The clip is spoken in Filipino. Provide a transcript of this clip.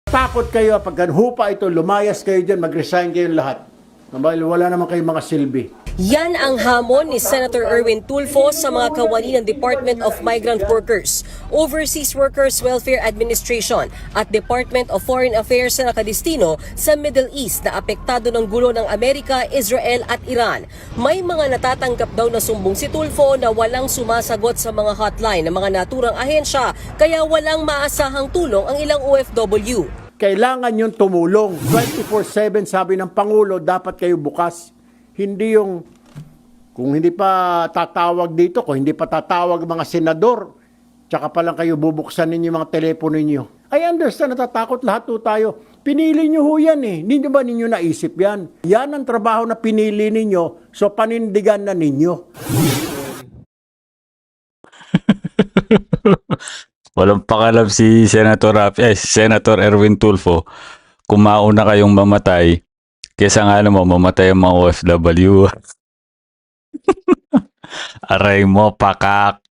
Takot kayo pag hupa ito, lumayas kayo dyan, mag-resign kayo lahat. Wala naman kayong mga silbi. Yan ang hamon ni Senator Erwin Tulfo sa mga kawani ng Department of Migrant Workers, Overseas Workers Welfare Administration at Department of Foreign Affairs na nakadistino sa Middle East na apektado ng gulo ng Amerika, Israel at Iran. May mga natatanggap daw na sumbong si Tulfo na walang sumasagot sa mga hotline ng mga naturang ahensya kaya walang maasahang tulong ang ilang OFW. Kailangan yung tumulong. 24/7 sabi ng Pangulo, dapat kayo bukas. Hindi yung, kung hindi pa tatawag dito, kung hindi pa tatawag mga senador, tsaka pa lang kayo bubuksan ninyo mga telepono ninyo. I understand, natatakot lahat po tayo. Pinili nyo ho yan eh. Hindi ba ninyo naisip yan? Yan ang trabaho na pinili ninyo, so panindigan na ninyo. Walang pakalam si Senator Erwin Tulfo kung mauna kayong mamatay kesa nga naman mamatay ang mga OFW. Aray mo, pakak.